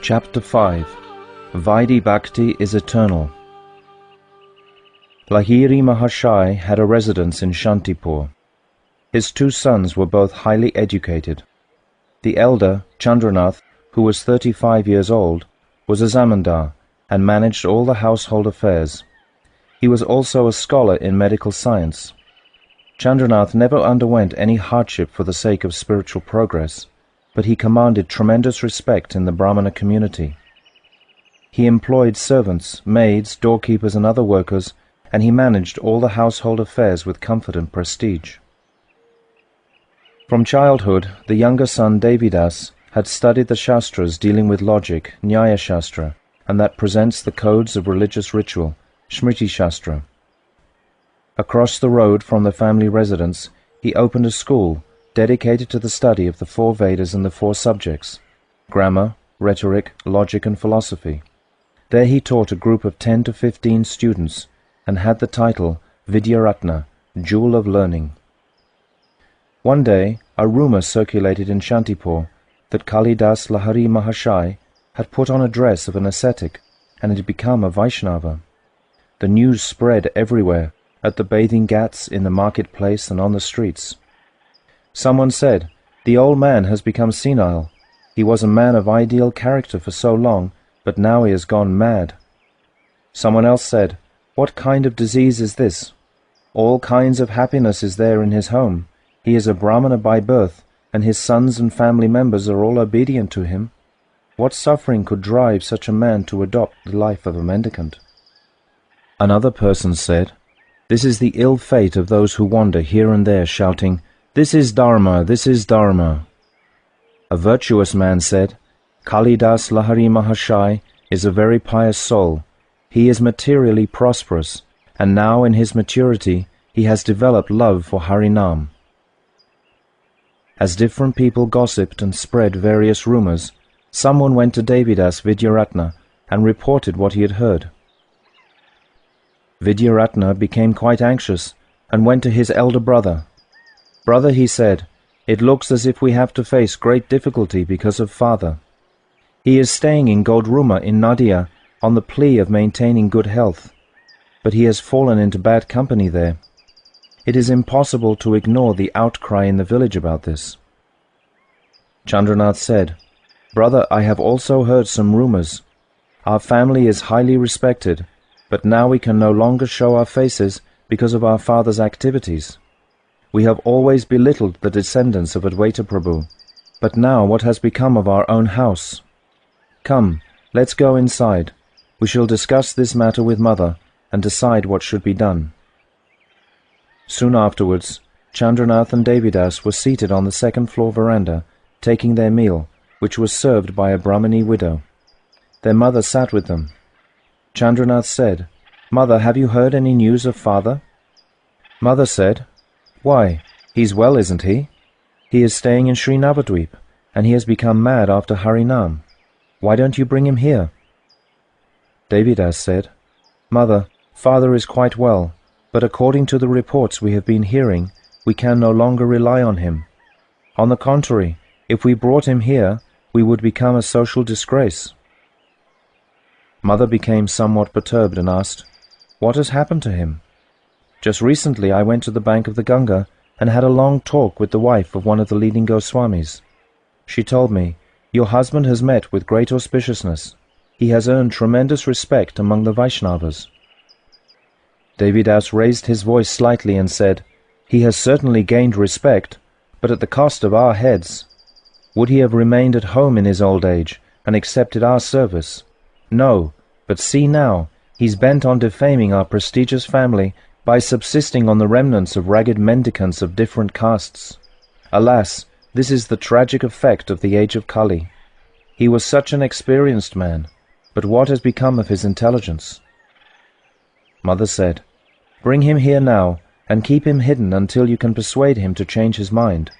Chapter 5 Vaidhi Bhakti is Eternal. Lahiri Mahashai had a residence in Shantipur. His two sons were both highly educated. The elder, Chandranath, who was 35 years old, was a zamindar and managed all the household affairs. He was also a scholar in medical science. Chandranath never underwent any hardship for the sake of spiritual progress, but he commanded tremendous respect in the Brahmana community. He employed servants, maids, doorkeepers and other workers, and he managed all the household affairs with comfort and prestige. From childhood, the younger son Devidas had studied the Shastras dealing with logic, Nyaya Shastra, and that presents the codes of religious ritual, Smriti Shastra. Across the road from the family residence, he opened a school dedicated to the study of the four Vedas and the four subjects, grammar, rhetoric, logic and philosophy. There he taught a group of 10 to 15 students and had the title Vidyaratna, Jewel of Learning. One day, a rumour circulated in Shantipur that Kalidas Lahari Mahashai had put on a dress of an ascetic and had become a Vaishnava. The news spread everywhere, at the bathing ghats, in the marketplace and on the streets. Someone said, "The old man has become senile. He was a man of ideal character for so long, but now he has gone mad." Someone else said, "What kind of disease is this? All kinds of happiness is there in his home. He is a Brahmana by birth, and his sons and family members are all obedient to him. What suffering could drive such a man to adopt the life of a mendicant?" Another person said, "This is the ill fate of those who wander here and there shouting, 'This is Dharma, this is Dharma.'" A virtuous man said, "Kalidas Lahari Mahashai is a very pious soul. He is materially prosperous, and now in his maturity he has developed love for Harinam." As different people gossiped and spread various rumors, someone went to Devidas Vidyaratna and reported what he had heard. Vidyaratna became quite anxious and went to his elder brother. "Brother," he said, "it looks as if we have to face great difficulty because of father. He is staying in Godruma in Nadia on the plea of maintaining good health, but he has fallen into bad company there. It is impossible to ignore the outcry in the village about this." Chandranath said, "Brother, I have also heard some rumors. Our family is highly respected, but now we can no longer show our faces because of our father's activities. We have always belittled the descendants of Advaita Prabhu, but now what has become of our own house? Come, let's go inside. We shall discuss this matter with mother and decide what should be done." Soon afterwards, Chandranath and Devidas were seated on the second-floor veranda, taking their meal, which was served by a Brahmani widow. Their mother sat with them. Chandranath said, "Mother, have you heard any news of father?" Mother said, "Why, he's well, isn't he? He is staying in Sri Navadvip, and he has become mad after Harinam. Why don't you bring him here?" Devidas said, "Mother, father is quite well, but according to the reports we have been hearing, we can no longer rely on him. On the contrary, if we brought him here, we would become a social disgrace." Mother became somewhat perturbed and asked, "What has happened to him?" "Just recently I went to the bank of the Ganga and had a long talk with the wife of one of the leading Goswamis. She told me, 'Your husband has met with great auspiciousness. He has earned tremendous respect among the Vaishnavas.'" Devidas raised his voice slightly and said, "He has certainly gained respect, but at the cost of our heads. Would he have remained at home in his old age and accepted our service? No, but see now, he's bent on defaming our prestigious family by subsisting on the remnants of ragged mendicants of different castes. Alas, this is the tragic effect of the age of Kali. He was such an experienced man, but what has become of his intelligence?" Mother said, "Bring him here now, and keep him hidden until you can persuade him to change his mind."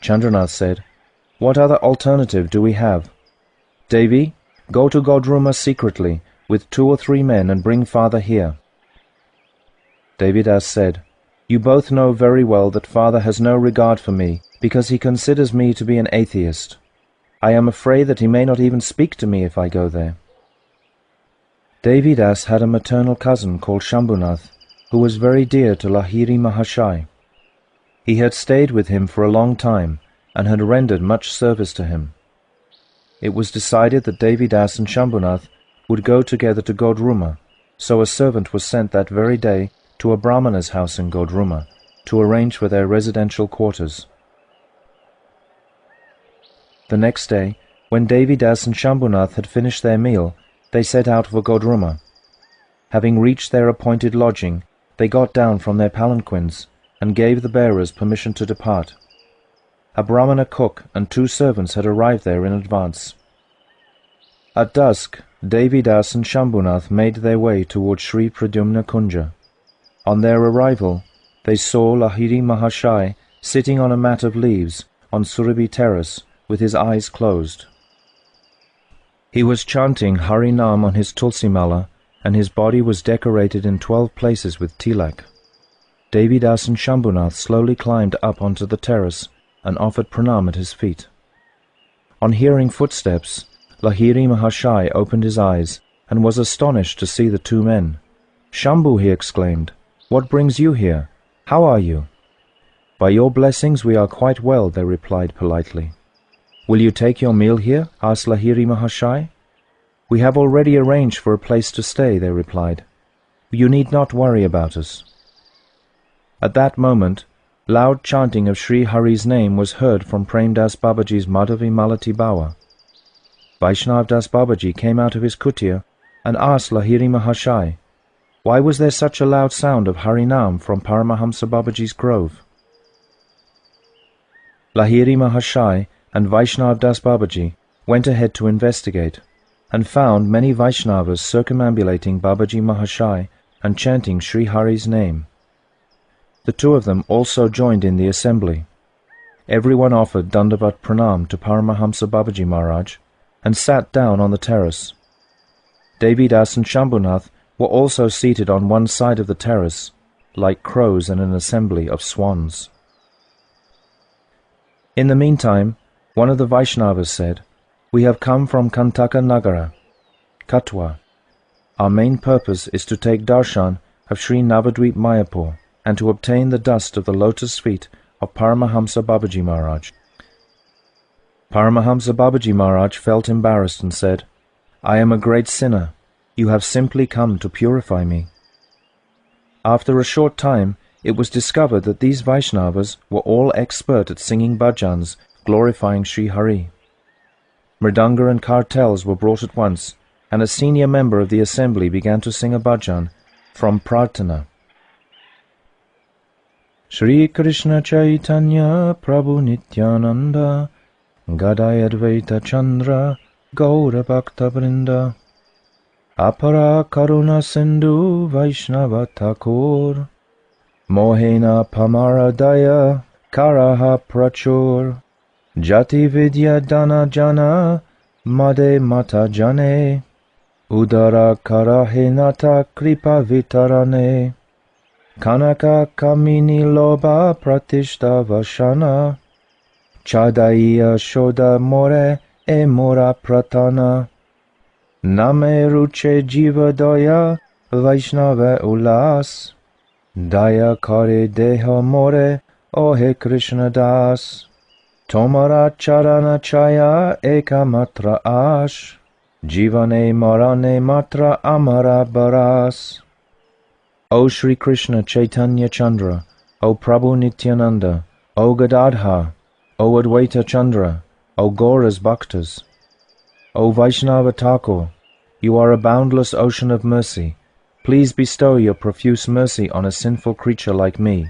Chandranath said, "What other alternative do we have? Devi, go to Godruma secretly with 2 or 3 men and bring father here." Devidas said, "You both know very well that father has no regard for me because he considers me to be an atheist. I am afraid that he may not even speak to me if I go there." Devidas had a maternal cousin called Shambhunath, who was very dear to Lahiri Mahashai. He had stayed with him for a long time and had rendered much service to him. It was decided that Devidas and Shambhunath would go together to Godruma, so a servant was sent that very day to a Brahmana's house in Godruma to arrange for their residential quarters. The next day, when Devidas and Shambhunath had finished their meal, they set out for Godruma. Having reached their appointed lodging, they got down from their palanquins and gave the bearers permission to depart. A Brahmana cook and 2 servants had arrived there in advance. At dusk, Devidas and Shambhunath made their way towards Sri Pradyumna Kunja. On their arrival, they saw Lahiri Mahashai sitting on a mat of leaves on Surabhi terrace with his eyes closed. He was chanting Harinam on his Tulsi Mala, and his body was decorated in 12 places with tilak. Devidas and Shambhunath slowly climbed up onto the terrace and offered pranam at his feet. On hearing footsteps, Lahiri Mahashai opened his eyes and was astonished to see the 2 men. "Shambhu," he exclaimed, "what brings you here? How are you?" "By your blessings we are quite well," they replied politely. "Will you take your meal here?" asked Lahiri Mahashai. "We have already arranged for a place to stay," they replied. "You need not worry about us." At that moment, loud chanting of Sri Hari's name was heard from Premdas Babaji's Madhavi Malati Bawa. Vaishnav Das Babaji came out of his kutir and asked Lahiri Mahashai, why was there such a loud sound of Harinam from Paramahamsa Babaji's grove? Lahiri Mahashai and Vaishnav Das Babaji went ahead to investigate and found many Vaishnavas circumambulating Babaji Mahashai and chanting Sri Hari's name. The 2 of them also joined in the assembly. Everyone offered Dandavat Pranam to Paramahamsa Babaji Maharaj and sat down on the terrace. Devidas and Shambhunath were also seated on one side of the terrace, like crows in an assembly of swans. In the meantime, one of the Vaishnavas said, "We have come from Kantaka Nagara, Katwa. Our main purpose is to take darshan of Sri Navadvip Mayapur and to obtain the dust of the lotus feet of Paramahamsa Babaji Maharaj." Paramahamsa Babaji Maharaj felt embarrassed and said, "I am a great sinner. You have simply come to purify me." After a short time, it was discovered that these Vaishnavas were all expert at singing bhajans glorifying Sri Hari. Mridanga and kartels were brought at once, and a senior member of the assembly began to sing a bhajan from Prarthana. Shri Krishna Chaitanya Prabhu Nityananda Gadai Advaita Chandra Gaura Bhakta Vrinda Apara Karuna Sindhu Vaishnava Thakur Mohena Pamaradaya Karaha Prachur Jati Vidya Dana Jana Made Mata Jane Udara Karahenata Kripa Vitarane Kanaka Kamini Loba Pratishta Vashana Chadaiya Shoda More E Mora Pratana Name Ruche Jiva Daya Vaishnava Ulas Daya Kare Deha More Ohe Krishna Das Tomara Charana Chaya Eka Matra Ash Jivane Marane Matra Amara Baras. O Shri Krishna Chaitanya Chandra, O Prabhu Nityananda, O Gadadha, O Advaita Chandra, O Gaura's Bhaktas, O Vaishnava Thakur, you are a boundless ocean of mercy. Please bestow your profuse mercy on a sinful creature like me.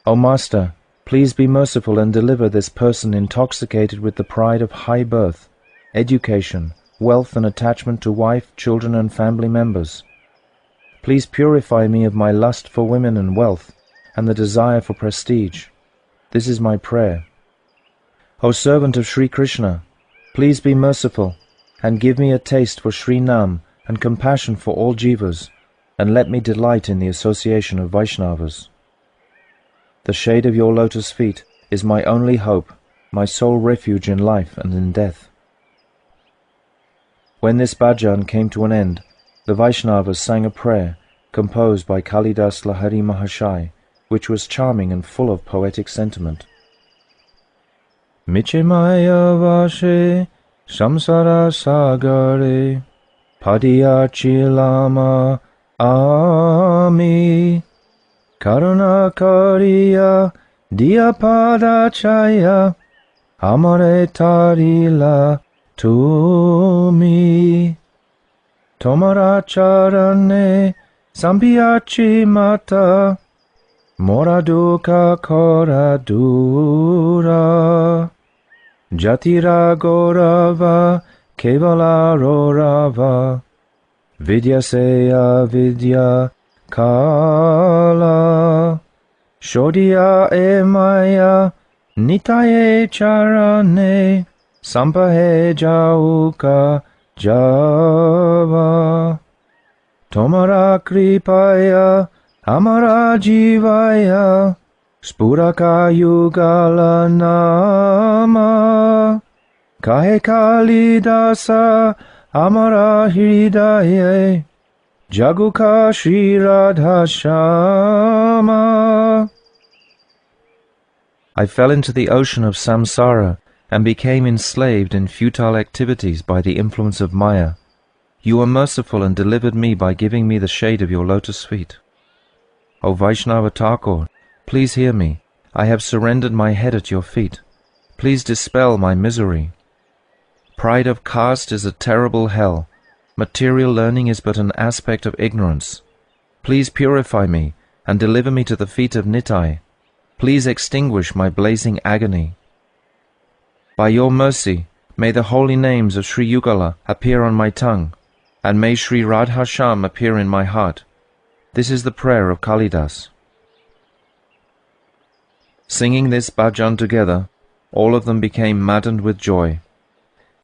O Master, please be merciful and deliver this person intoxicated with the pride of high birth, education, wealth and attachment to wife, children and family members. Please purify me of my lust for women and wealth, and the desire for prestige. This is my prayer. O servant of Sri Krishna, please be merciful, and give me a taste for Sri Nam and compassion for all jivas, and let me delight in the association of Vaishnavas. The shade of your lotus feet is my only hope, my sole refuge in life and in death. When this bhajan came to an end, the Vaishnavas sang a prayer composed by Kalidas Lahari Mahashai, which was charming and full of poetic sentiment. Miche maya vashe samsara sagare padiya chilama ami karuna kariya diyapada chaya amare tarila tumi tomara charane sampiyachi mata moraduka koradura jatira gorava kevala rorava vidyaseya vidya kala shodya emaya nitaye charane sampahe jauka java tomara kripaya amara jivaya spuraka yugala nama kahe kalidasa amara hridaye jaguka shri radha shama. I fell into the ocean of samsara and became enslaved in futile activities by the influence of Maya. You were merciful and delivered me by giving me the shade of your lotus feet. O Vaishnava Thakur, please hear me. I have surrendered my head at your feet. Please dispel my misery. Pride of caste is a terrible hell. Material learning is but an aspect of ignorance. Please purify me and deliver me to the feet of Nitai. Please extinguish my blazing agony. By your mercy, may the holy names of Sri Yugala appear on my tongue, and may Sri Radha Sham appear in my heart. This is the prayer of Kalidas. Singing this bhajan together, all of them became maddened with joy.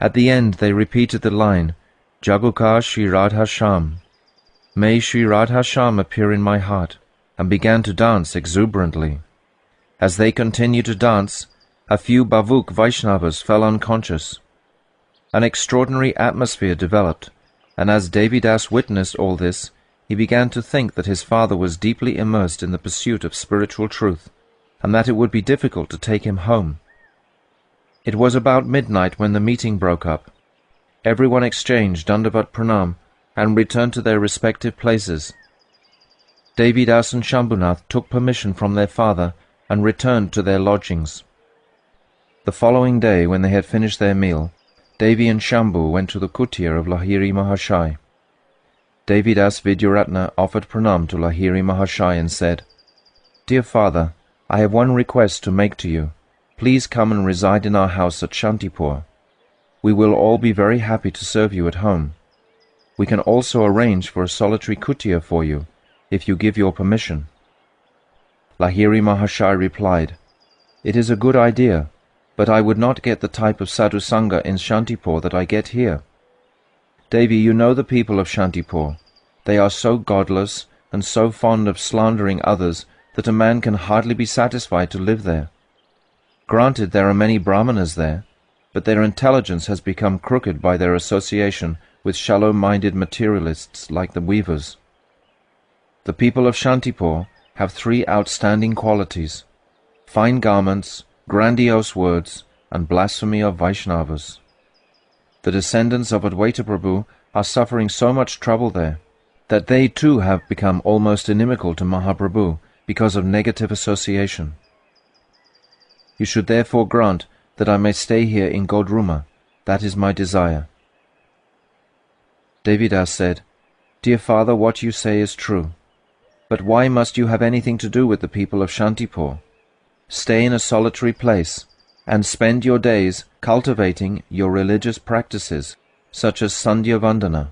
At the end they repeated the line, Jaguka Sri Radha Sham. May Sri Radha Sham appear in my heart, and began to dance exuberantly. As they continued to dance, a few Bhavuk Vaishnavas fell unconscious. An extraordinary atmosphere developed, and as Devidas witnessed all this, he began to think that his father was deeply immersed in the pursuit of spiritual truth, and that it would be difficult to take him home. It was about midnight when the meeting broke up. Everyone exchanged Dandavat Pranam and returned to their respective places. Devidas and Shambhunath took permission from their father and returned to their lodgings. The following day, when they had finished their meal, Devi and Shambhu went to the kutir of Lahiri Mahashai. Devidas Vidyaratna offered pranam to Lahiri Mahashai and said, Dear father, I have one request to make to you. Please come and reside in our house at Shantipur. We will all be very happy to serve you at home. We can also arrange for a solitary kutir for you, if you give your permission. Lahiri Mahashai replied, It is a good idea, but I would not get the type of sadhusanga in Shantipur that I get here. Devi, you know the people of Shantipur. They are so godless and so fond of slandering others that a man can hardly be satisfied to live there. Granted, there are many brahmanas there, but their intelligence has become crooked by their association with shallow-minded materialists like the weavers. The people of Shantipur have three outstanding qualities: fine garments, grandiose words, and blasphemy of Vaishnavas. The descendants of Advaita Prabhu are suffering so much trouble there that they too have become almost inimical to Mahaprabhu because of negative association. You should therefore grant that I may stay here in Godruma. That is my desire. Devidas said, Dear father, what you say is true. But why must you have anything to do with the people of Shantipur? Stay in a solitary place, and spend your days cultivating your religious practices, such as Sandhya Vandana.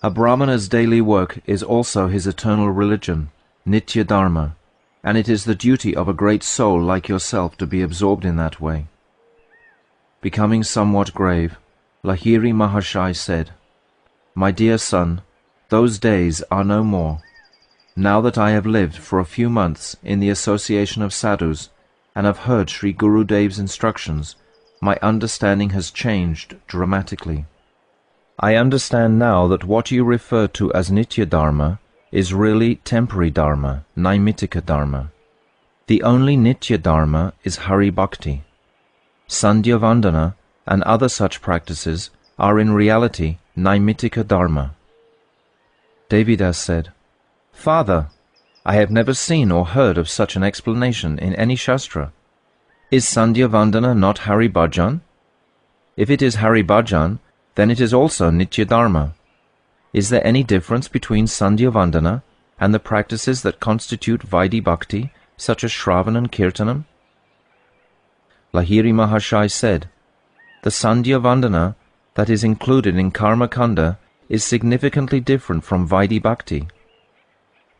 A Brahmana's daily work is also his eternal religion, Nitya Dharma, and it is the duty of a great soul like yourself to be absorbed in that way. Becoming somewhat grave, Lahiri Mahashai said, My dear son, those days are no more. Now that I have lived for a few months in the association of sadhus, and have heard Sri Gurudev's instructions, my understanding has changed dramatically. I understand now that what you refer to as Nitya Dharma is really temporary Dharma, Naimitika Dharma. The only Nitya Dharma is Hari Bhakti. Sandhya Vandana and other such practices are in reality Naimitika Dharma. Devidas said, Father, I have never seen or heard of such an explanation in any Shastra. Is Sandhya Vandana not Hari Bhajan? If it is Hari Bhajan, then it is also Nitya Dharma. Is there any difference between Sandhya Vandana and the practices that constitute Vaidhi Bhakti, such as Shravan and Kirtanam? Lahiri Mahashai said, the Sandhya Vandana that is included in Karma Kanda is significantly different from Vaidhi Bhakti.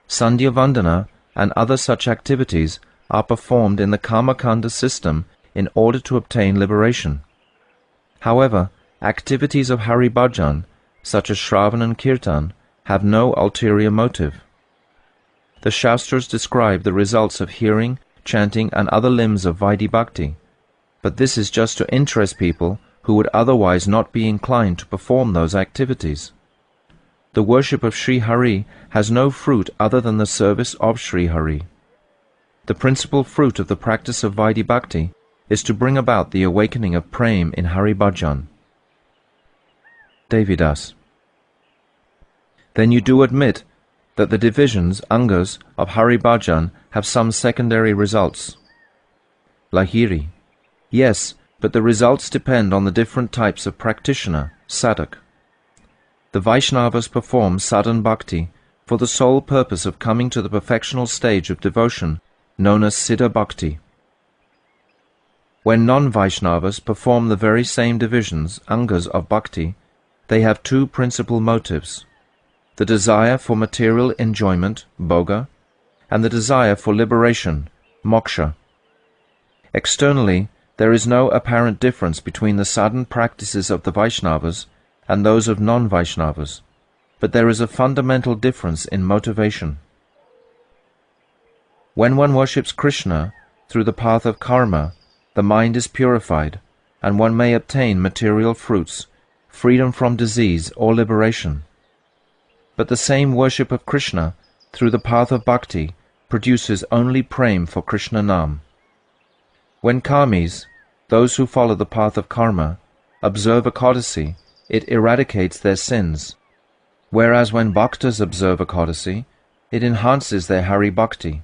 Sandhya Vandana and other such activities are performed in the Karma Kanda system in order to obtain liberation. However, activities of Hari Bhajan, such as Shravan and Kirtan, have no ulterior motive. The Shastras describe the results of hearing, chanting and other limbs of Vaidhi Bhakti, but this is just to interest people who would otherwise not be inclined to perform those activities. The worship of Sri Hari has no fruit other than the service of Sri Hari. The principal fruit of the practice of Vaidhi Bhakti is to bring about the awakening of Prem in Hari Bhajan. Devidas. Then you do admit that the divisions, angas, of Hari Bhajan have some secondary results. Lahiri. Yes, but the results depend on the different types of practitioner, sadhak. The Vaishnavas perform sadhan bhakti for the sole purpose of coming to the perfectional stage of devotion known as siddha bhakti. When non-Vaishnavas perform the very same divisions, angas of bhakti, they have two principal motives: the desire for material enjoyment, bhoga, and the desire for liberation, moksha. Externally, there is no apparent difference between the sadhan practices of the Vaishnavas and those of non-Vaishnavas, but there is a fundamental difference in motivation. When one worships Krishna through the path of karma, the mind is purified, and one may obtain material fruits, freedom from disease or liberation. But the same worship of Krishna through the path of bhakti produces only prem for Krishna Nam. When karmis, those who follow the path of karma, observe Ekadasi, it eradicates their sins, whereas when bhaktas observe Ekadasi, it enhances their Hari Bhakti.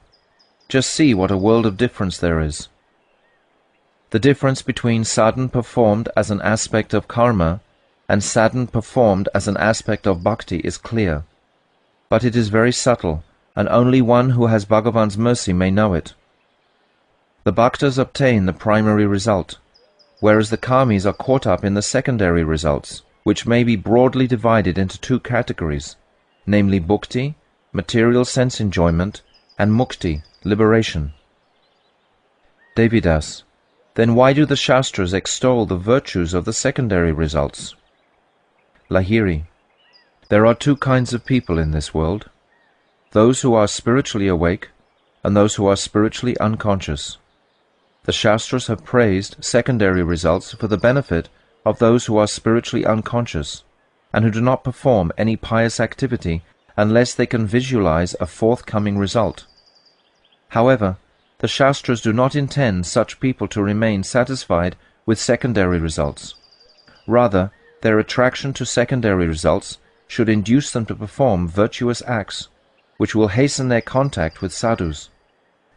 Just see what a world of difference there is. The difference between sadhan performed as an aspect of karma and sadhan performed as an aspect of bhakti is clear, but it is very subtle, and only one who has Bhagavan's mercy may know it. The bhaktas obtain the primary result, whereas the karmis are caught up in the secondary results, which may be broadly divided into two categories, namely bhukti, material sense enjoyment, and mukti, liberation. Devidas. Then why do the Shastras extol the virtues of the secondary results? Lahiri. There are two kinds of people in this world: those who are spiritually awake and those who are spiritually unconscious. The Shastras have praised secondary results for the benefit of those who are spiritually unconscious and who do not perform any pious activity unless they can visualize a forthcoming result. However, the Shastras do not intend such people to remain satisfied with secondary results. Rather, their attraction to secondary results should induce them to perform virtuous acts, which will hasten their contact with sadhus.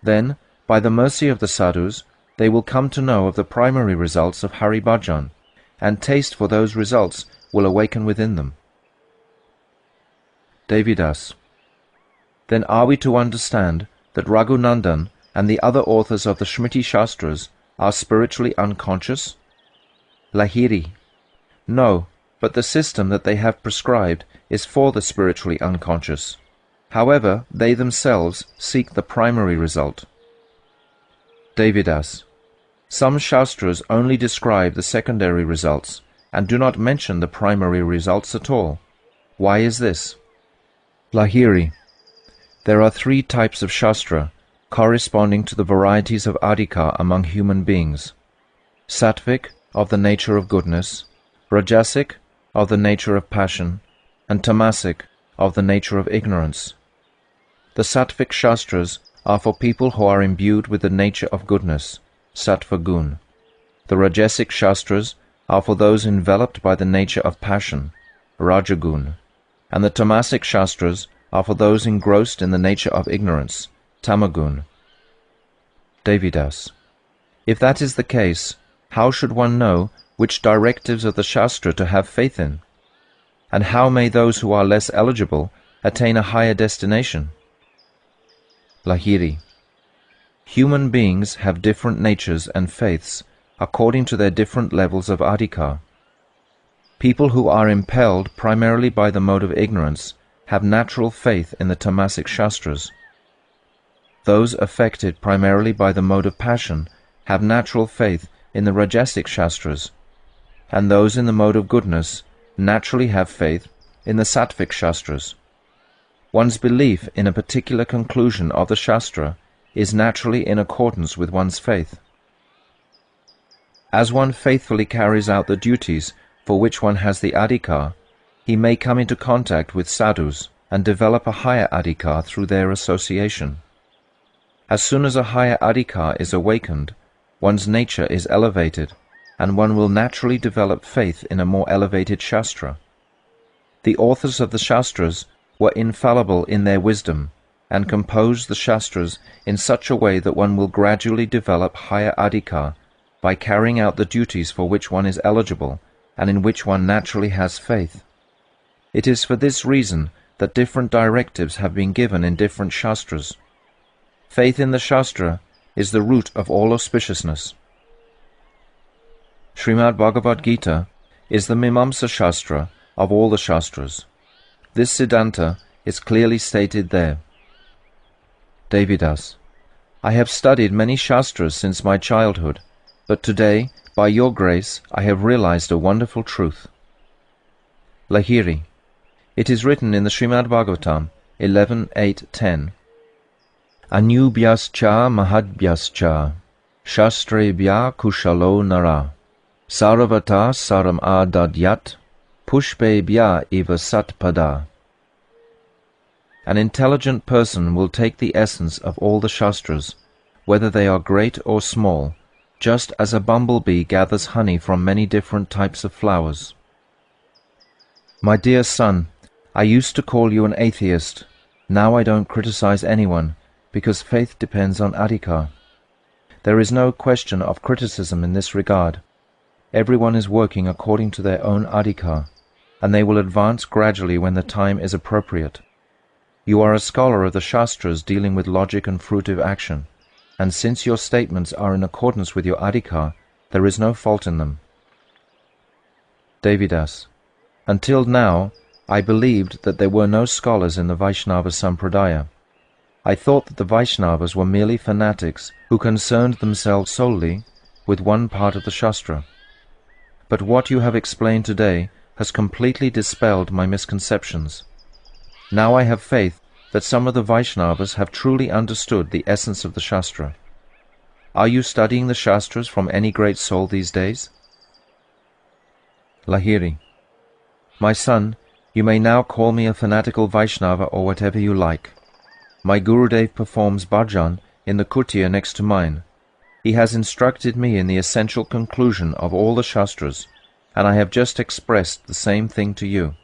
Then, by the mercy of the sadhus, they will come to know of the primary results of Hari Bhajan, and taste for those results will awaken within them. Devidas. Then are we to understand that Raghunandan and the other authors of the Smriti Shastras are spiritually unconscious? Lahiri. No, but the system that they have prescribed is for the spiritually unconscious. However, they themselves seek the primary result. Devidas. Some Shastras only describe the secondary results and do not mention the primary results at all. Why is this? Lahiri. There are three types of Shastra, corresponding to the varieties of adhikar among human beings. Sattvic, of the nature of goodness, Rajasic, of the nature of passion, and Tamasic, of the nature of ignorance. The Sattvic Shastras are for people who are imbued with the nature of goodness, Sattva Gun. The Rajasic Shastras are for those enveloped by the nature of passion, Rajagun. And the Tamasic Shastras are for those engrossed in the nature of ignorance, Tamagun. Devidas. If that is the case, how should one know which directives of the Shastra to have faith in? And how may those who are less eligible attain a higher destination? Lahiri. Human beings have different natures and faiths according to their different levels of adhikar. People who are impelled primarily by the mode of ignorance have natural faith in the Tamasic Shastras. Those affected primarily by the mode of passion have natural faith in the Rajasic Shastras, and those in the mode of goodness naturally have faith in the Sattvic Shastras. One's belief in a particular conclusion of the Shastra is naturally in accordance with one's faith. As one faithfully carries out the duties for which one has the adhikar, he may come into contact with sadhus and develop a higher adhikar through their association. As soon as a higher adhikar is awakened, one's nature is elevated, and one will naturally develop faith in a more elevated Shastra. The authors of the Shastras were infallible in their wisdom, and composed the Shastras in such a way that one will gradually develop higher adhikar by carrying out the duties for which one is eligible and in which one naturally has faith. It is for this reason that different directives have been given in different Shastras. Faith in the Shastra is the root of all auspiciousness. Srimad Bhagavad Gita is the Mimamsa Shastra of all the Shastras. This Siddhanta is clearly stated there. Devidas. I have studied many Shastras since my childhood, but today, by your grace, I have realized a wonderful truth. Lahiri. It is written in the Srimad Bhagavatam 11.8.10. Anyubhyascha mahadhyascha shastrebhya kushalo nara saravata saram adadyat pushpebhya eva satpada. An intelligent person will take the essence of all the Shastras, whether they are great or small, just as a bumblebee gathers honey from many different types of flowers. My dear son, I used to call you an atheist. Now I don't criticize anyone, because faith depends on adhikar. There is no question of criticism in this regard. Everyone is working according to their own adhikar, and they will advance gradually when the time is appropriate. You are a scholar of the Shastras dealing with logic and fruitive action, and since your statements are in accordance with your adhikar, there is no fault in them. Devidas. Until now, I believed that there were no scholars in the Vaishnava Sampradaya. I thought that the Vaishnavas were merely fanatics who concerned themselves solely with one part of the Shastra. But what you have explained today has completely dispelled my misconceptions. Now I have faith that some of the Vaishnavas have truly understood the essence of the Shastra. Are you studying the Shastras from any great soul these days? Lahiri. My son, you may now call me a fanatical Vaishnava or whatever you like. My Gurudev performs bhajan in the kutia next to mine. He has instructed me in the essential conclusion of all the Shastras, and I have just expressed the same thing to you.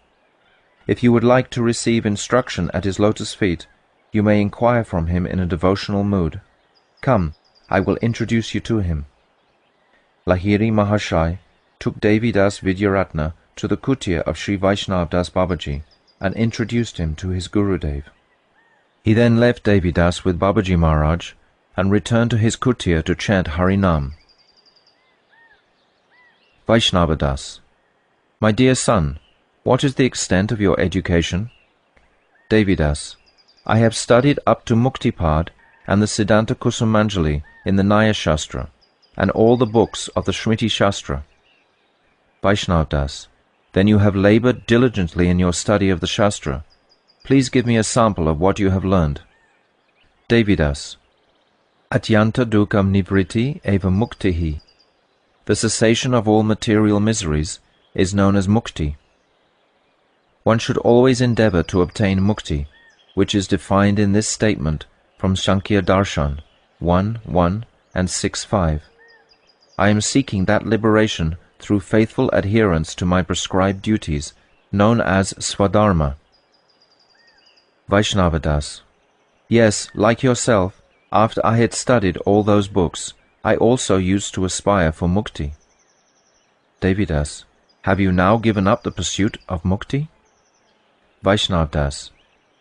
If you would like to receive instruction at his lotus feet, you may inquire from him in a devotional mood. Come, I will introduce you to him. Lahiri Mahashai took Devidas Vidyaratna to the kutia of Sri Vaishnav Das Babaji and introduced him to his Gurudev. He then left Devidas with Babaji Maharaj and returned to his kutia to chant Harinam. Vaishnavadas. My dear son, what is the extent of your education? Devidas. I have studied up to Muktipad and the Siddhanta Kusumanjali in the Nyaya Shastra, and all the books of the Shmriti Shastra. Vaishnavdas. Then you have labored diligently in your study of the Shastra. Please give me a sample of what you have learned. Devidas. Atyanta dukam nivriti eva muktihi. The cessation of all material miseries is known as mukti. One should always endeavor to obtain mukti, which is defined in this statement from Sankhya Darshan 1.1 and 6.5. I am seeking that liberation through faithful adherence to my prescribed duties, known as Swadharma. Vaishnavadas. Yes, like yourself, after I had studied all those books, I also used to aspire for mukti. Devidas. Have you now given up the pursuit of mukti? Vaishnavdas.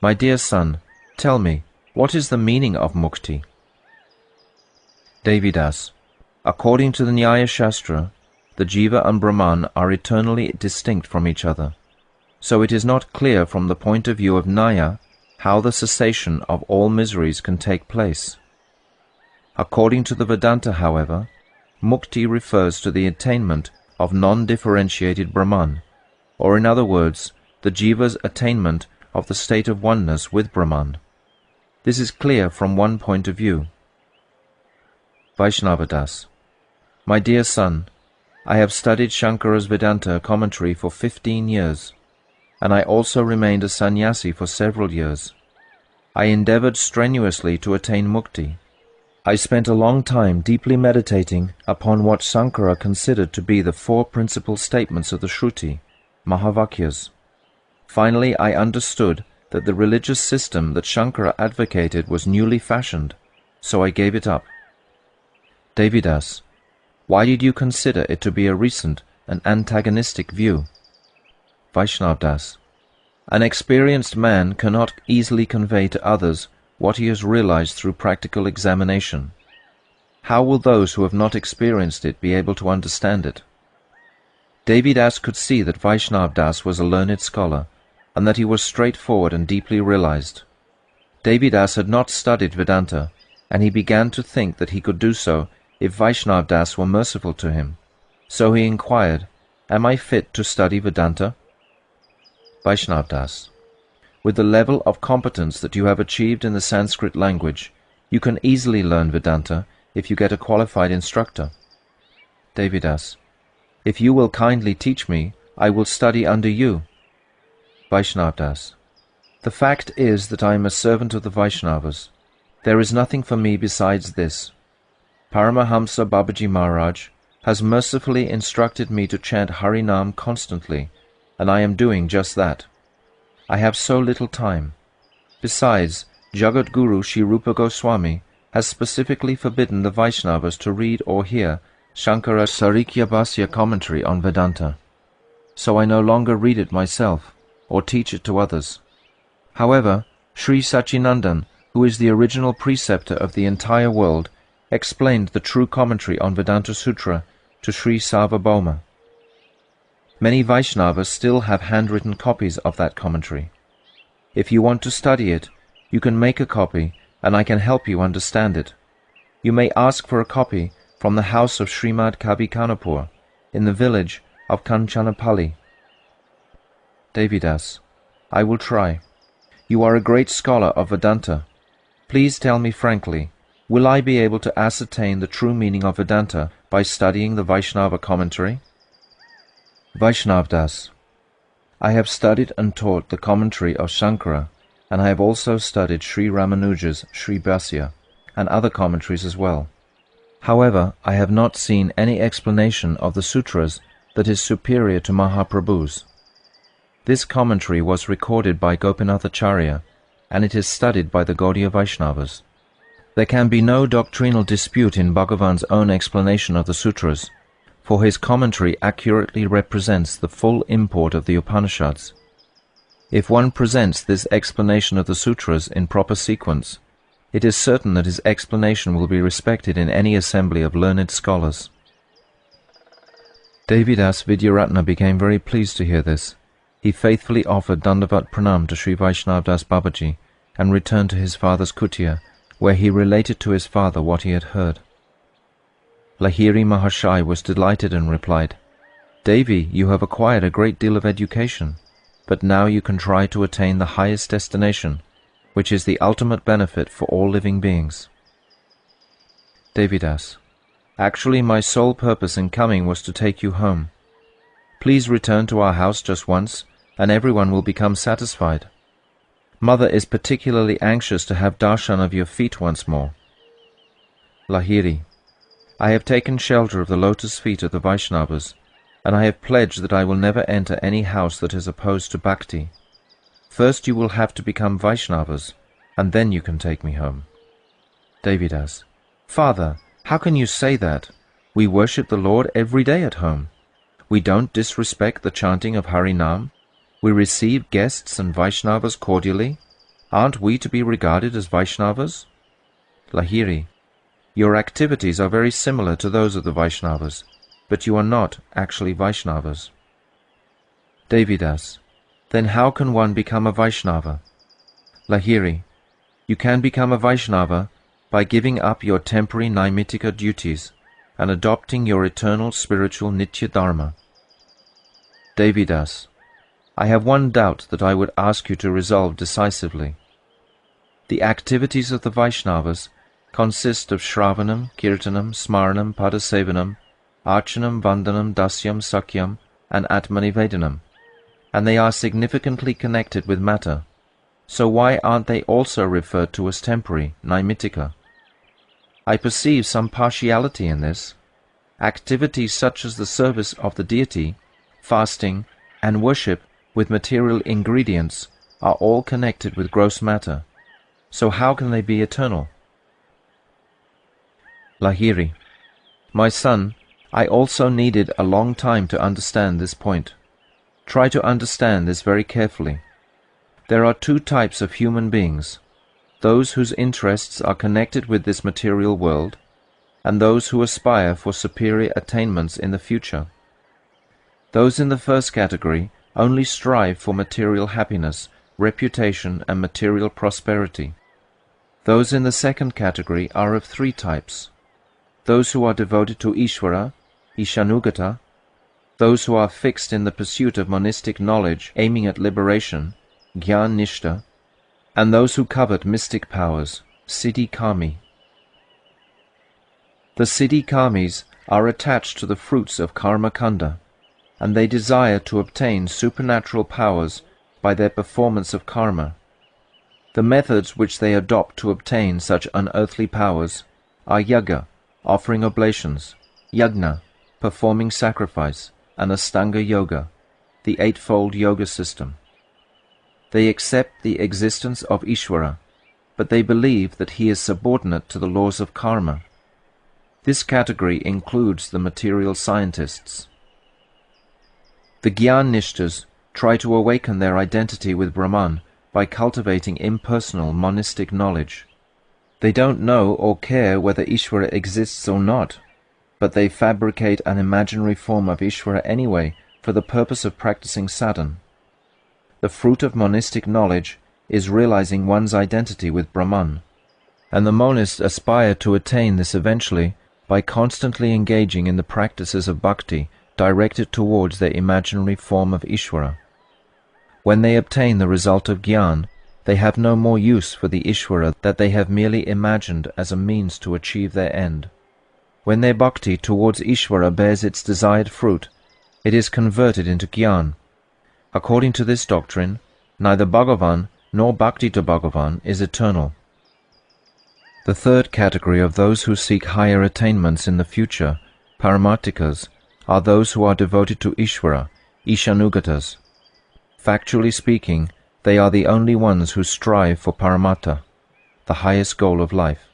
My dear son, tell me, what is the meaning of mukti? Devidas. According to the Nyaya Shastra, the Jiva and Brahman are eternally distinct from each other. So it is not clear from the point of view of Nyaya how the cessation of all miseries can take place. According to the Vedanta, however, mukti refers to the attainment of non-differentiated Brahman, or in other words, the Jiva's attainment of the state of oneness with Brahman. This is clear from one point of view. Vaishnavadas. My dear son, I have studied Shankara's Vedanta commentary for 15 years, and I also remained a sannyasi for several years. I endeavored strenuously to attain mukti. I spent a long time deeply meditating upon what Shankara considered to be the four principal statements of the Shruti, Mahavakyas. Finally, I understood that the religious system that Shankara advocated was newly fashioned, so I gave it up. Devidas. Why did you consider it to be a recent and antagonistic view? Vaishnavdas. An experienced man cannot easily convey to others what he has realized through practical examination. How will those who have not experienced it be able to understand it? Devidas could see that Vaishnavdas was a learned scholar, and that he was straightforward and deeply realized. Devidas had not studied Vedanta, and he began to think that he could do so if Vaishnavdas were merciful to him. So he inquired, Am I fit to study Vedanta? Vaishnavdas. With the level of competence that you have achieved in the Sanskrit language, you can easily learn Vedanta if you get a qualified instructor. Devidas. If you will kindly teach me, I will study under you. Vaishnavdas. The fact is that I am a servant of the Vaishnavas. There is nothing for me besides this. Paramahamsa Babaji Maharaj has mercifully instructed me to chant Harinam constantly, and I am doing just that. I have so little time. Besides, Jagat Guru Sri Rupa Goswami has specifically forbidden the Vaishnavas to read or hear Shankara's Sarikyabhasya commentary on Vedanta. So I no longer read it myself, or teach it to others. However, Sri Sachinandan, who is the original preceptor of the entire world, explained the true commentary on Vedanta Sutra to Sri Sarvabhauma. Many Vaishnavas still have handwritten copies of that commentary. If you want to study it, you can make a copy, and I can help you understand it. You may ask for a copy from the house of Srimad Kavi Kanapur, in the village of Kanchanapalli. Devidas. I will try. You are a great scholar of Vedanta. Please tell me frankly, will I be able to ascertain the true meaning of Vedanta by studying the Vaishnava commentary? Vaishnavdas. I have studied and taught the commentary of Shankara, and I have also studied Sri Ramanuja's Sri Bhasya, and other commentaries as well. However, I have not seen any explanation of the sutras that is superior to Mahaprabhu's. This commentary was recorded by Gopinathacharya, and it is studied by the Gaudiya Vaishnavas. There can be no doctrinal dispute in Bhagavan's own explanation of the sutras, for his commentary accurately represents the full import of the Upanishads. If one presents this explanation of the sutras in proper sequence, it is certain that his explanation will be respected in any assembly of learned scholars. Devidas Vidyaratna became very pleased to hear this. He faithfully offered Dandavat Pranam to Sri Vaishnavdas Babaji and returned to his father's kutia, where he related to his father what he had heard. Lahiri Mahashai was delighted and replied, Devi, you have acquired a great deal of education, but now you can try to attain the highest destination, which is the ultimate benefit for all living beings. Devidas: Actually, my sole purpose in coming was to take you home. Please return to our house just once, and everyone will become satisfied. Mother is particularly anxious to have darshan of your feet once more. Lahiri: I have taken shelter of the lotus feet of the Vaishnavas, and I have pledged that I will never enter any house that is opposed to Bhakti. First you will have to become Vaishnavas, and then you can take me home. Devidas: Father, how can you say that? We worship the Lord every day at home. We don't disrespect the chanting of Harinam. We receive guests and Vaishnavas cordially. Aren't we to be regarded as Vaishnavas? Lahiri: Your activities are very similar to those of the Vaishnavas, but you are not actually Vaishnavas. Devidas: Then how can one become a Vaishnava? Lahiri: You can become a Vaishnava by giving up your temporary Naimitika duties and adopting your eternal spiritual Nitya Dharma. Devidas: I have one doubt that I would ask you to resolve decisively. The activities of the Vaishnavas consist of Shravanam, Kirtanam, Smaranam, Padasevanam, Archanam, Vandanam, Dasyam, Sakyam, and Atmanivedanam, and they are significantly connected with matter. So why aren't they also referred to as temporary, Naimitika? I perceive some partiality in this. Activities such as the service of the deity, fasting, and worship with material ingredients are all connected with gross matter. So how can they be eternal? Lahiri: My son, I also needed a long time to understand this point. Try to understand this very carefully. There are two types of human beings: those whose interests are connected with this material world, and those who aspire for superior attainments in the future. Those in the first category only strive for material happiness, reputation, and material prosperity. Those in the second category are of three types: those who are devoted to Ishvara, Ishanugata, those who are fixed in the pursuit of monistic knowledge aiming at liberation, Gyan Nishta, and those who covet mystic powers, Siddhi Kami. The Siddhi Kamis are attached to the fruits of Karma Kanda, and they desire to obtain supernatural powers by their performance of karma. The methods which they adopt to obtain such unearthly powers are yaga, offering oblations, yagna, performing sacrifice, and Astanga Yoga, the eightfold yoga system. They accept the existence of Ishvara, but they believe that he is subordinate to the laws of karma. This category includes the material scientists. The Gyan-nishtas try to awaken their identity with Brahman by cultivating impersonal monistic knowledge. They don't know or care whether Ishvara exists or not, but they fabricate an imaginary form of Ishvara anyway for the purpose of practicing sadhana. The fruit of monistic knowledge is realizing one's identity with Brahman, and the monists aspire to attain this eventually by constantly engaging in the practices of bhakti directed towards their imaginary form of Ishvara. When they obtain the result of Gyan, they have no more use for the Ishvara that they have merely imagined as a means to achieve their end. When their bhakti towards Ishvara bears its desired fruit, it is converted into Gyan. According to this doctrine, neither Bhagavan nor bhakti to Bhagavan is eternal. The third category of those who seek higher attainments in the future, Paramartikas, are those who are devoted to Ishvara, Ishanugatas. Factually speaking, they are the only ones who strive for Paramatta, the highest goal of life.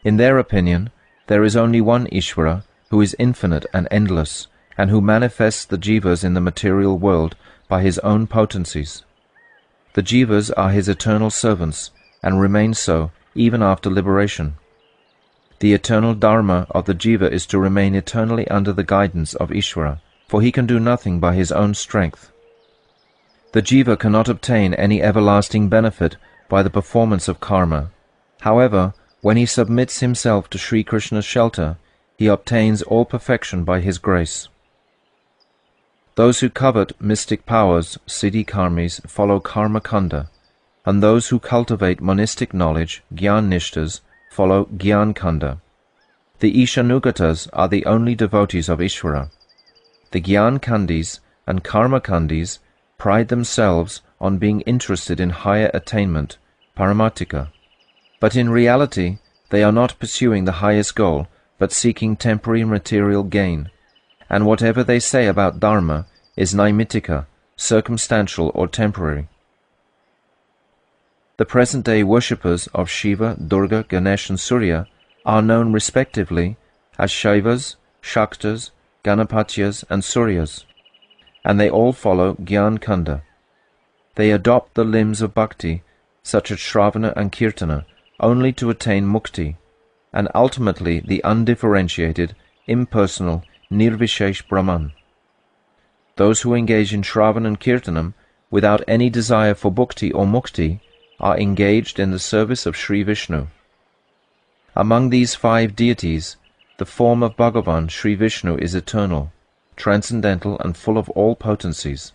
In their opinion, there is only one Ishvara who is infinite and endless, and who manifests the jivas in the material world by his own potencies. The jivas are his eternal servants, and remain so even after liberation. The eternal dharma of the jiva is to remain eternally under the guidance of Ishvara, for he can do nothing by his own strength. The jiva cannot obtain any everlasting benefit by the performance of karma. However, when he submits himself to Sri Krishna's shelter, he obtains all perfection by his grace. Those who covet mystic powers, siddhi karmis, follow karma kanda, and those who cultivate monistic knowledge, gyan nishtas, follow gyan kanda. The Ishanugatas are the only devotees of Ishvara. The Gyan Kandis and Karma Kandis pride themselves on being interested in higher attainment, Paramatika. But in reality, they are not pursuing the highest goal, but seeking temporary material gain, and whatever they say about Dharma is Naimitika, circumstantial or temporary. The present-day worshippers of Shiva, Durga, Ganesh and Surya are known respectively as Shaivas, Shaktas, Ganapatyas and Suryas, and they all follow Gyan Kanda. They adopt the limbs of Bhakti, such as Shravana and Kirtana, only to attain Mukti, and ultimately the undifferentiated, impersonal, Nirvishesh Brahman. Those who engage in Shravana and Kirtanam without any desire for Bhukti or Mukti are engaged in the service of Sri Vishnu. Among these 5 deities, the form of Bhagavan, Sri Vishnu, is eternal, transcendental and full of all potencies.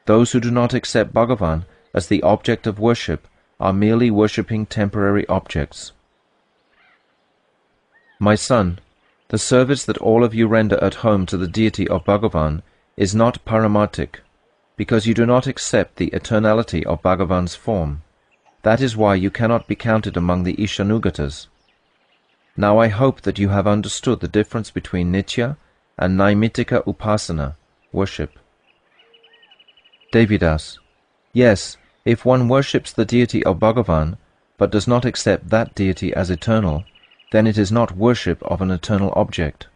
Those who do not accept Bhagavan as the object of worship are merely worshipping temporary objects. My son, the service that all of you render at home to the deity of Bhagavan is not paramatic, because you do not accept the eternality of Bhagavan's form. That is why you cannot be counted among the Ishanugatas. Now I hope that you have understood the difference between Nitya and Naimitika Upasana, worship. Devidas: yes, if one worships the deity of Bhagavan, but does not accept that deity as eternal, then it is not worship of an eternal object.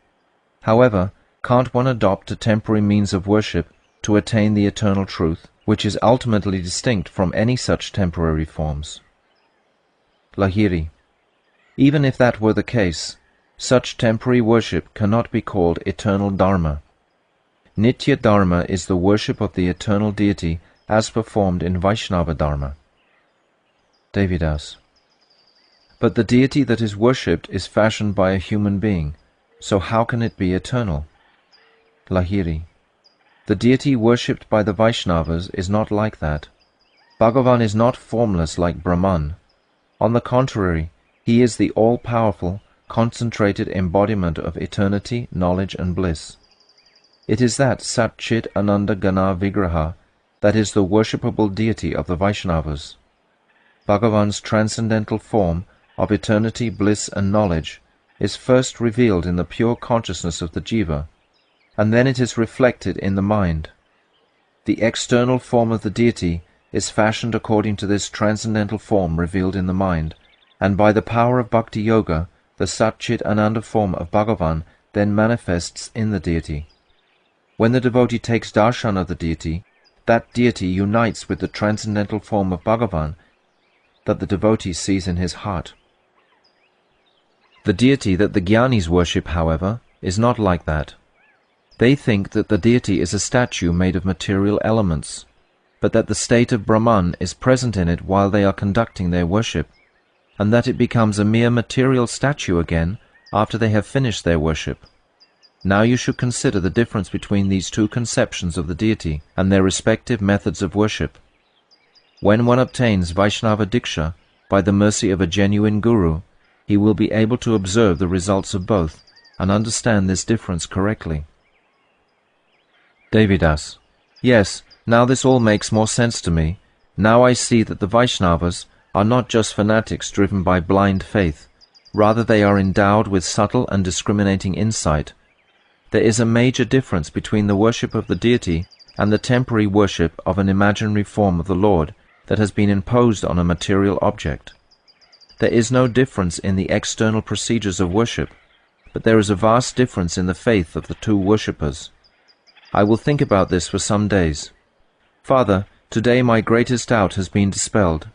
However, can't one adopt a temporary means of worship to attain the eternal truth, which is ultimately distinct from any such temporary forms? Lahiri: even if that were the case, such temporary worship cannot be called eternal Dharma. Nitya Dharma is the worship of the eternal deity as performed in Vaishnava Dharma. Devidas: but the deity that is worshipped is fashioned by a human being, so how can it be eternal? Lahiri: the deity worshipped by the Vaishnavas is not like that. Bhagavan is not formless like Brahman. On the contrary, he is the all-powerful, concentrated embodiment of eternity, knowledge and bliss. It is that Sat Chit Ananda Gana Vigraha that is the worshipable deity of the Vaishnavas. Bhagavan's transcendental form of eternity, bliss and knowledge is first revealed in the pure consciousness of the Jiva, and then it is reflected in the mind. The external form of the deity is fashioned according to this transcendental form revealed in the mind, and by the power of Bhakti Yoga, the Sat Chit Ananda form of Bhagavan then manifests in the deity. When the devotee takes darshan of the deity, that deity unites with the transcendental form of Bhagavan that the devotee sees in his heart. The deity that the Jnanis worship, however, is not like that. They think that the deity is a statue made of material elements, but that the state of Brahman is present in it while they are conducting their worship, and that it becomes a mere material statue again after they have finished their worship. Now you should consider the difference between these two conceptions of the deity and their respective methods of worship. When one obtains Vaishnava Diksha by the mercy of a genuine guru, he will be able to observe the results of both and understand this difference correctly. Devidas: yes, now this all makes more sense to me. Now I see that the Vaishnavas are not just fanatics driven by blind faith. Rather, they are endowed with subtle and discriminating insight. There is a major difference between the worship of the deity and the temporary worship of an imaginary form of the Lord that has been imposed on a material object. There is no difference in the external procedures of worship, but there is a vast difference in the faith of the two worshippers. I will think about this for some days. Father, today my greatest doubt has been dispelled.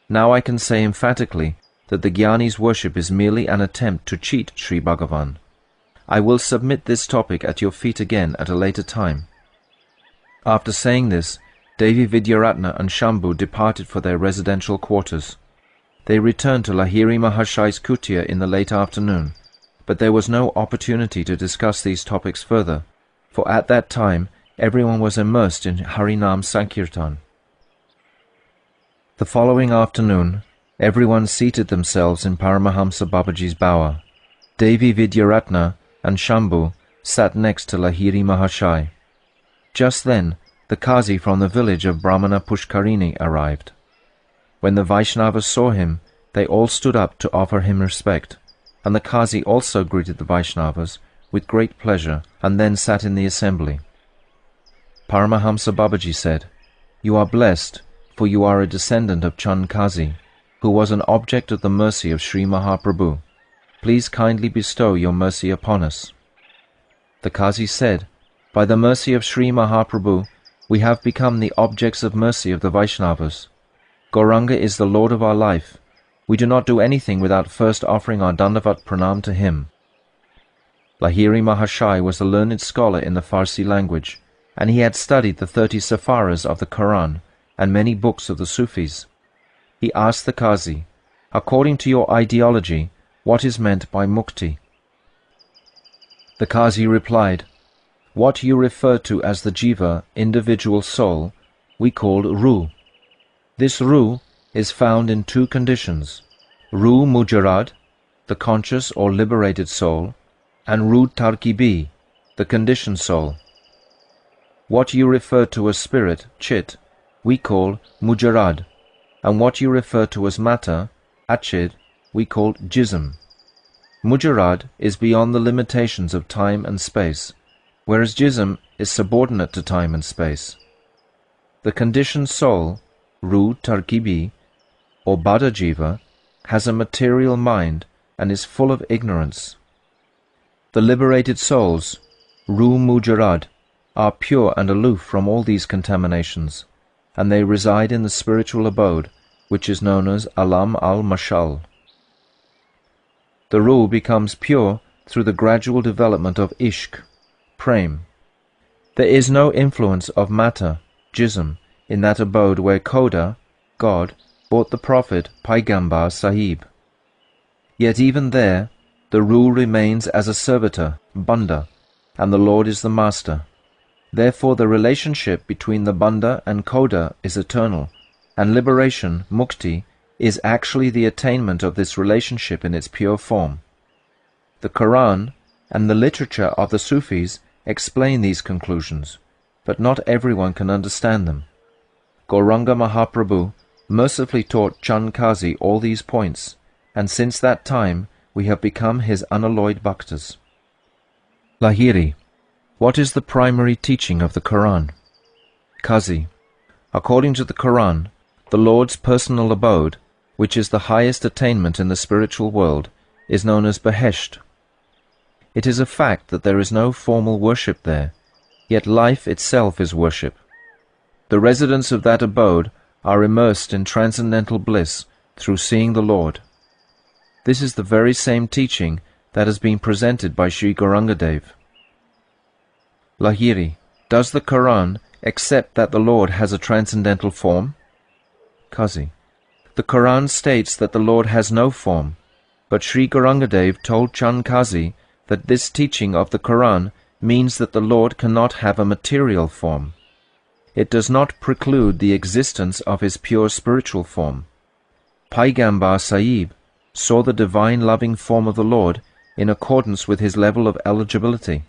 Now I can say emphatically that the Jnanis' worship is merely an attempt to cheat Sri Bhagavan. I will submit this topic at your feet again at a later time. After saying this, Devi Vidyaratna and Shambhu departed for their residential quarters. They returned to Lahiri Mahashai's kutia in the late afternoon, but there was no opportunity to discuss these topics further, for at that time everyone was immersed in Harinam Sankirtan. The following afternoon, everyone seated themselves in Paramahamsa Babaji's bower. Devi Vidyaratna and Shambhu sat next to Lahiri Mahashai. Just then, the Qazi from the village of Brahmana Pushkarini arrived. When the Vaishnavas saw him, they all stood up to offer him respect, and the Qazi also greeted the Vaishnavas with great pleasure and then sat in the assembly. Paramahamsa Babaji said, "You are blessed, for you are a descendant of Chand Qazi, who was an object of the mercy of Sri Mahaprabhu. Please kindly bestow your mercy upon us." The Qazi said, "By the mercy of Sri Mahaprabhu, we have become the objects of mercy of the Vaishnavas. Gauranga is the Lord of our life. We do not do anything without first offering our Dandavat Pranam to him." Lahiri Mahashai was a learned scholar in the Farsi language, and he had studied the 30 Safaras of the Quran and many books of the Sufis. He asked the Qazi, "According to your ideology, what is meant by mukti?" The Qazi replied, "What you refer to as the Jiva, individual soul, we call Ruh. This Ruh is found in two conditions, Ruh Mujarrad, the conscious or liberated soul, and Ruh Tarkibi, the conditioned soul. What you refer to as spirit, Chit, we call Mujarrad, and what you refer to as matter, Achid, we call Jism. Mujarrad is beyond the limitations of time and space, whereas Jism is subordinate to time and space. The conditioned soul, Ruh Tarkibi, or Bada Jiva, has a material mind and is full of ignorance. The liberated souls, Ruh Mujarrad, are pure and aloof from all these contaminations, and they reside in the spiritual abode, which is known as Alam al-Mashal. The Ruh becomes pure through the gradual development of Ishq, Prem. There is no influence of matter, Jism, in that abode where Khoda, God, brought the Prophet Paigambar Sahib. Yet even there, the Ruh remains as a servitor, Banda, and the Lord is the Master. Therefore the relationship between the Banda and Khoda is eternal, and liberation, Mukti, is actually the attainment of this relationship in its pure form. The Quran and the literature of the Sufis explain these conclusions, but not everyone can understand them. Gauranga Mahaprabhu mercifully taught Chand Qazi all these points, and since that time we have become his unalloyed bhaktas. Lahiri, what is the primary teaching of the Quran? Qazi, according to the Quran, the Lord's personal abode, which is the highest attainment in the spiritual world, is known as Behesht. It is a fact that there is no formal worship there, yet life itself is worship. The residents of that abode are immersed in transcendental bliss through seeing the Lord. This is the very same teaching that has been presented by Sri Gauranga Dev. Lahiri, does the Quran accept that the Lord has a transcendental form? Qazi, the Quran states that the Lord has no form, but Sri Gauranga Dev told Chand Qazi that this teaching of the Quran means that the Lord cannot have a material form. It does not preclude the existence of his pure spiritual form. Paigambar Sahib saw the divine loving form of the Lord in accordance with his level of eligibility.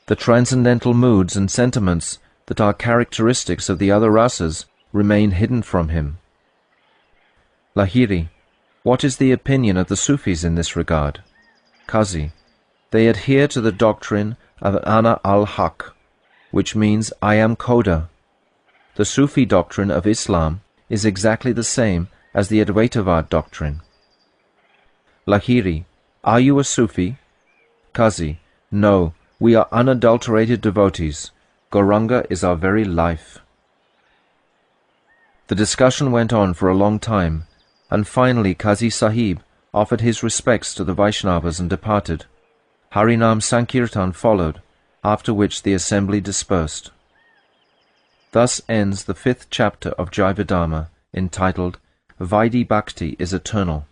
The transcendental moods and sentiments that are characteristics of the other rasas remain hidden from him. Lahiri, what is the opinion of the Sufis in this regard? Qazi, they adhere to the doctrine of Ana al-Haq, which means I am Khoda. The Sufi doctrine of Islam is exactly the same as the Advaitavad doctrine. Lahiri, are you a Sufi? Qazi, no, we are unadulterated devotees. Gauranga is our very life. The discussion went on for a long time, and finally Qazi Sahib offered his respects to the Vaishnavas and departed. Harinam Sankirtan followed, after which the assembly dispersed. Thus ends the 5th chapter of Jaiva Dharma, entitled Vaidhi Bhakti is Eternal.